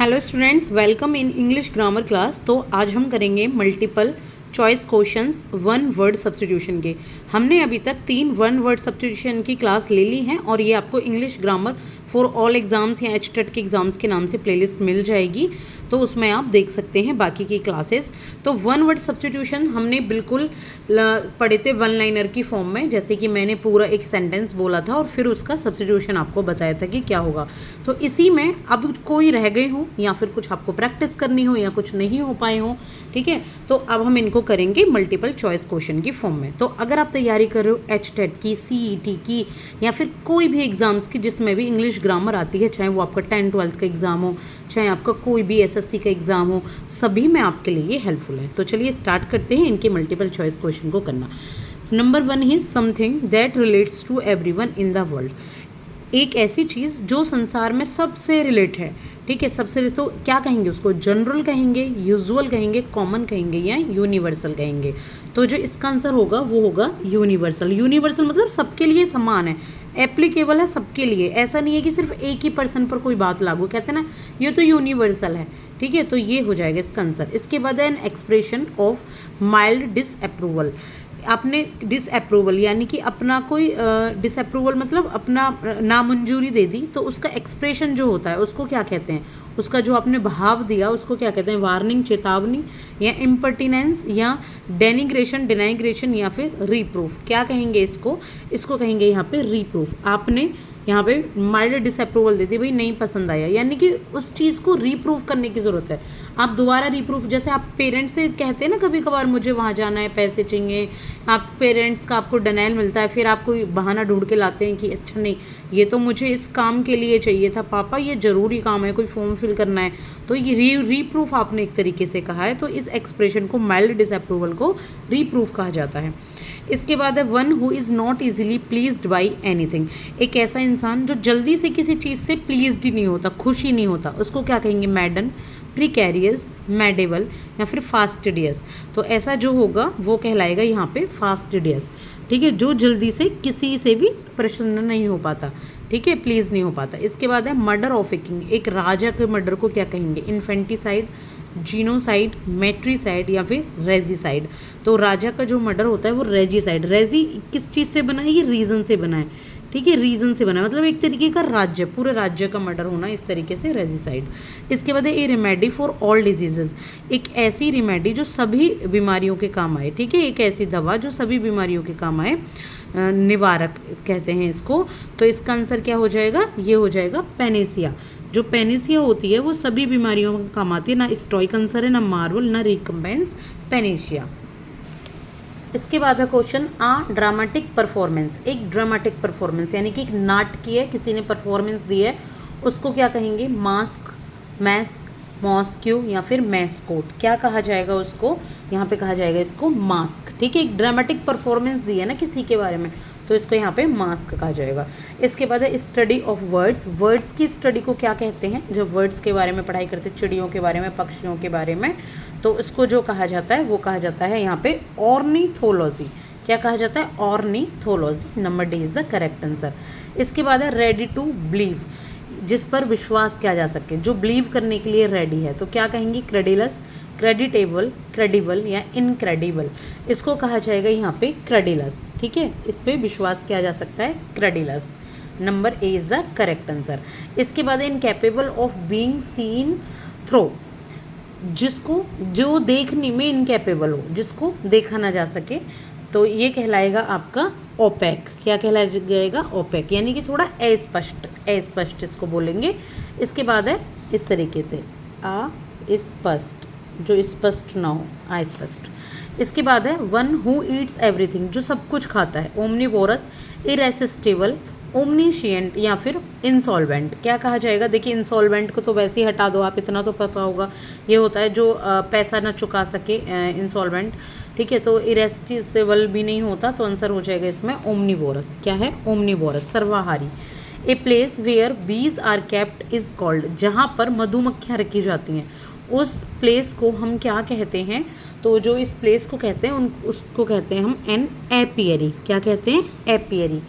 Hello students, welcome in English grammar class. तो आज हम करेंगे multiple choice questions one word substitution के। हमने अभी तक 3 वन वर्ड सब्स्टिट्यूशन की क्लास ले ली हैं और ये आपको English grammar for all exams या एचटेट के एग्जाम्स के नाम से प्लेलिस्ट मिल जाएगी, तो उसमें आप देख सकते हैं बाकी की क्लासेस। तो वन वर्ड सब्स्टिट्यूशन हमने बिल्कुल पढ़े थे वन लाइनर की फॉर्म में, जैसे कि मैंने पूरा एक सेंटेंस बोला था और फिर उसका सब्स्टिट्यूशन आपको बताया था कि क्या होगा। तो इसी में अब कोई रह गए हो या फिर कुछ आपको प्रैक्टिस करनी हो या कुछ नहीं हो पाए हो, ठीक है, तो अब हम इनको करेंगे मल्टीपल चॉइस क्वेश्चन की फॉर्म में। तो अगर आप तैयारी कर रहे हो एचटेट की, सीईटी की या फिर कोई भी एग्जाम्स की जिसमें भी इंग्लिश ग्रामर आती है, चाहे वो आपका 10th-12th का एग्जाम हो, चाहे आपका कोई भी एसएससी का एग्जाम हो, सभी में आपके लिए ये हेल्पफुल है। तो चलिए स्टार्ट करते हैं इनके मल्टीपल चॉइस क्वेश्चन को करना। Number 1 is something that relates to everyone in the world. एक ऐसी चीज़ जो संसार में सबसे रिलेट है, ठीक है, सबसे। तो क्या कहेंगे उसको? जनरल कहेंगे, यूजुअल कहेंगे, कॉमन कहेंगे या यूनिवर्सल कहेंगे? तो जो इसका आंसर होगा वो होगा यूनिवर्सल। यूनिवर्सल मतलब सबके लिए समान है, एप्लीकेबल है सबके लिए। ऐसा नहीं है कि सिर्फ एक ही पर्सन पर कोई बात लागू, कहते हैं ना, ये तो यूनिवर्सल है, ठीक है। तो ये हो जाएगा इसका आंसर। इसके बाद है an expression of mild disapproval. आपने डिसअप्रूवल यानी कि अपना कोई डिसअप्रूवल मतलब अपना नामंजूरी दे दी, तो उसका एक्सप्रेशन जो होता है उसको क्या कहते हैं? उसका जो आपने भाव दिया उसको क्या कहते हैं? वार्निंग, चेतावनी, या इम्पर्टिनेंस, या डेनिग्रेशन, डिनाइग्रेशन, या फिर रीप्रूफ। क्या कहेंगे इसको? इसको कहेंगे यहाँ पे रीप्रूफ। आपने यहाँ पे माइल्ड डिसअप्रूवल दे दी, भाई नहीं पसंद आया, यानी कि उस चीज़ को रीप्रूफ करने की ज़रूरत है। आप दोबारा रीप्रूफ, जैसे आप पेरेंट्स से कहते हैं ना कभी कभार मुझे वहाँ जाना है, पैसे चाहिए, आप पेरेंट्स का आपको डिनायल मिलता है, फिर आप कोई बहाना ढूंढ के लाते हैं कि अच्छा नहीं, ये तो मुझे इस काम के लिए चाहिए था पापा, ये ज़रूरी काम है, कोई फॉर्म फिल करना है, तो ये रीप्रूफ आपने एक तरीके से कहा है। तो इस एक्सप्रेशन को, माइल्ड डिसअप्रूवल को, रीप्रूफ कहा जाता है। इसके बाद है one who is not easily pleased by anything. एक ऐसा इंसान जो जल्दी से किसी चीज़ से प्लीज्ड ही नहीं होता, खुश ही नहीं होता, उसको क्या कहेंगे? मैडन, प्रिकैरियस, मेडेबल, या फिर फास्टिडियस। तो ऐसा जो होगा वो कहलाएगा यहाँ पे फास्टिडियस, ठीक है, जो जल्दी से किसी से भी प्रसन्न नहीं हो पाता, ठीक है, प्लीज नहीं हो पाता। इसके बाद है मर्डर ऑफ ए किंग। एक राजा के मर्डर को क्या कहेंगे? इन्फेंटिसाइड, जीनोसाइड, मेट्रीसाइड, या फिर रेजीसाइड। तो राजा का जो मर्डर होता है वो रेजीसाइड। रेजी किस चीज़ से बना है? ये रीजन से बना है, ठीक है, रीजन से बना है, मतलब एक तरीके का राज्य, पूरे राज्य का मर्डर होना, इस तरीके से रेजीसाइड। इसके बाद है ए रेमेडी फॉर ऑल डिजीजेज। एक ऐसी रेमेडी जो सभी बीमारियों के काम आए, ठीक है, एक ऐसी दवा जो सभी बीमारियों के काम आए, निवारक कहते हैं इसको। तो इसका आंसर क्या हो जाएगा? ये हो जाएगा पेनेसिया। जो पेनेसिया होती है वो सभी बीमारियों में काम आती है। ना स्टोइक आंसर है, ना मार्वल, ना रिकम्बेंस, पेनेसिया। इसके बाद है क्वेश्चन आ ड्रामेटिक परफॉर्मेंस। एक ड्रामेटिक परफॉर्मेंस यानी कि एक नाटकीय किसी ने परफॉर्मेंस दी है, उसको क्या कहेंगे? मास्क, मैस्क, मॉस्क्यू, या फिर मैस्कोट। क्या कहा जाएगा उसको? यहाँ पे कहा जाएगा इसको मास्क, ठीक है। एक ड्रामेटिक परफॉर्मेंस दी है ना किसी के बारे में, तो इसको यहाँ पे मास्क कहा जाएगा। इसके बाद है स्टडी ऑफ वर्ड्स। वर्ड्स की स्टडी को क्या कहते हैं? जब वर्ड्स के बारे में पढ़ाई करते हैं, चिड़ियों के बारे में, पक्षियों के बारे में, तो इसको जो कहा जाता है वो कहा जाता है यहाँ पे ऑर्निथोलॉजी। क्या कहा जाता है? Ornithology. Number D is the correct answer. इसके बाद है रेडी टू बिलीव, जिस पर विश्वास किया जा सके, जो बिलीव करने के लिए रेडी है, तो क्या कहेंगे? क्रेडिलस, क्रेडिटेबल, क्रेडिबल, या इनक्रेडिबल। इसको कहा जाएगा यहाँ पे क्रेडिलस, ठीक है, इस पर विश्वास किया जा सकता है, credulous. Number A is the correct answer. इसके बाद incapable of being seen through, जिसको, जो देखने में इनकैपेबल हो, जिसको देखा ना जा सके, तो ये कहलाएगा आपका ओपेक। क्या कहलाएगा? ओपेक, यानी कि थोड़ा अस्पष्ट, अस्पष्ट इसको बोलेंगे। इसके बाद है इस तरीके से अस्पष्ट, जो स्पष्ट ना हो, अस्पष्ट। इसके बाद है वन हु ईट्स एवरीथिंग, जो सब कुछ खाता है, ओमनिवोरस, इरेसिस्टिबल, ओमनीशिएंट, या फिर इंसॉल्वेंट। क्या कहा जाएगा? देखिए इंसॉल्वेंट को तो वैसे ही हटा दो आप, इतना तो पता होगा, ये होता है जो पैसा ना चुका सके, इंसॉल्वेंट, ठीक है। तो इरेसिस्टिबल भी नहीं होता, तो आंसर हो जाएगा इसमें ओमनिवोरस। क्या है? ओमनिवोरस, सर्वाहारी। A place where bees are kept is called, जहाँ पर मधुमक्खियाँ रखी जाती हैं, उस प्लेस को हम क्या कहते हैं? तो जो इस प्लेस को कहते हैं उसको कहते हैं हम एन एपियरी। क्या कहते हैं? एपियरी,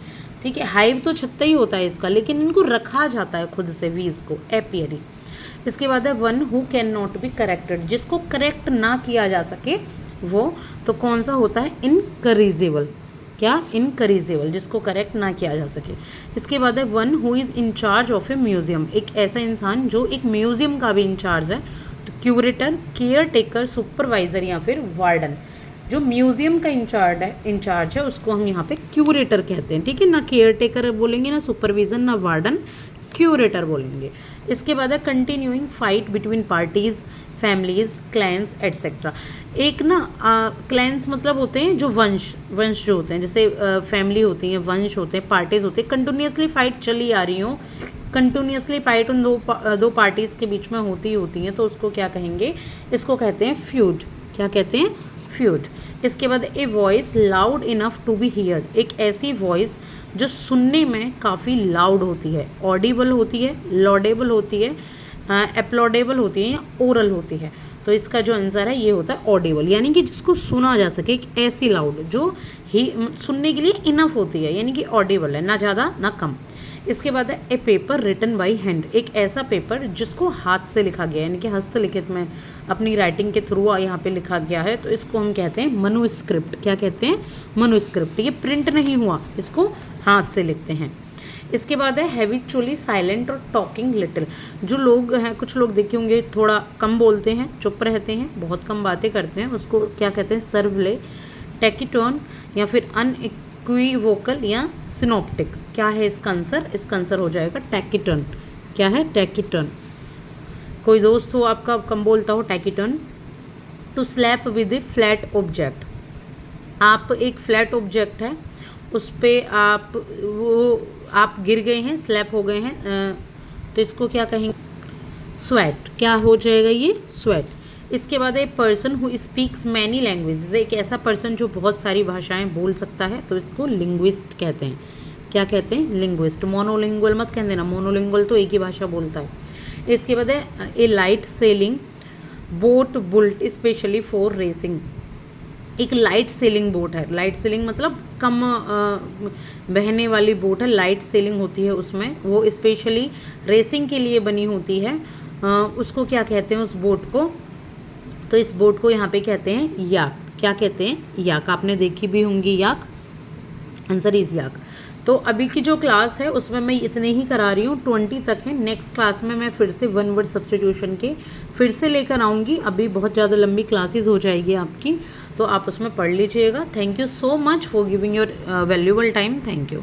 ठीक है। हाइव तो छत्ता ही होता है इसका, लेकिन इनको रखा जाता है खुद से, वीज को, एपियरी। इसके बाद है one who can not be corrected, जिसको करेक्ट ना किया जा सके वो, तो कौन सा होता है, इनकरेजिबल। क्या, इनकरेजिबल, जिसको करेक्ट ना किया जा सके। इसके बाद है one who is in charge of a museum, एक ऐसा इंसान जो एक म्यूजियम का भी इंचार्ज है। तो क्यूरेटर, केयर टेकर, सुपरवाइजर या फिर वार्डन। जो म्यूजियम का इंचार्ज है उसको हम यहाँ पे क्यूरेटर कहते हैं, ठीक है ना। केयर टेकर बोलेंगे ना सुपरविजन ना वार्डन, क्यूरेटर बोलेंगे। इसके बाद है continuing fight between parties, families, clans etcetera. एक ना क्लैंस मतलब होते हैं जो वंश जो होते हैं, जैसे फैमिली होती है, वंश होते हैं, पार्टीज होते हैं, कंटिन्यूसली फाइट चली आ रही हो, कंटिन्यूसली फाइट उन दो पार्टीज के बीच में होती हैं, तो उसको क्या कहेंगे, इसको कहते हैं फ्यूड। क्या कहते हैं, फ्यूड। इसके बाद a voice loud enough to be heard, एक ऐसी वॉइस जो सुनने में काफ़ी लाउड होती है, ऑडिबल होती है, लॉडेबल होती है, एप्लॉडेबल होती है या ओरल होती है। तो इसका जो आंसर है ये होता है ऑडिबल, यानी कि जिसको सुना जा सके, एक ऐसी लाउड जो ही सुनने के लिए इनफ होती है, यानी कि ऑडिबल है, ना ज़्यादा ना कम। इसके बाद है ए पेपर रिटन बाई हैंड, एक ऐसा पेपर जिसको हाथ से लिखा गया, यानी कि हस्तलिखित में अपनी राइटिंग के थ्रू यहाँ पे लिखा गया है, तो इसको हम कहते हैं मनुस्क्रिप्ट। क्या कहते हैं, मनुस्क्रिप्ट। ये प्रिंट नहीं हुआ, इसको हाथ से लिखते हैं। इसके बाद है हैबिचुअली साइलेंट और टॉकिंग लिटिल, जो लोग हैं, कुछ लोग देखे होंगे थोड़ा कम बोलते हैं, चुप रहते हैं, बहुत कम बातें करते हैं, उसको क्या कहते हैं, सर्वले, टैकीटोन या फिर अनइक्विवोकल या सिनोप्टिक। क्या है इसका आंसर, इसका आंसर हो जाएगा टैकीटोन। क्या है, टैकीटोन। कोई दोस्त हो आपका कम बोलता हो, taciturn. To slap with a flat object, आप एक फ्लैट ऑब्जेक्ट है उस पर आप गिर गए हैं, स्लैप हो गए हैं, तो इसको क्या कहेंगे, स्वेट। क्या हो जाएगा ये, स्वेट। इसके बाद है person who speaks many languages, एक ऐसा पर्सन जो बहुत सारी भाषाएं बोल सकता है, तो इसको लिंग्विस्ट कहते हैं। क्या कहते हैं, लिंग्विस्ट। मोनोलिंगुअल मत कह देना, मोनोलिंगुअल तो एक ही भाषा बोलता है। इसके बाद है a light sailing boat built specially for racing, एक लाइट सेलिंग बोट है। लाइट सेलिंग मतलब कम बहने वाली बोट है, लाइट सेलिंग होती है उसमें, वो स्पेशली रेसिंग के लिए बनी होती है। उसको क्या कहते हैं, उस बोट को, तो इस बोट को यहाँ पे कहते हैं याक। क्या कहते हैं, याक। आपने देखी भी होंगी याक, आंसर इज याक। तो अभी की जो क्लास है उसमें मैं इतने ही करा रही हूँ, 20 तक है। नेक्स्ट क्लास में मैं फिर से वन वर्ड सब्स्टिट्यूशन के फिर से लेकर आऊँगी। अभी बहुत ज़्यादा लंबी क्लासेस हो जाएगी आपकी, तो आप उसमें पढ़ लीजिएगा। Thank you so much for giving your valuable time. Thank you.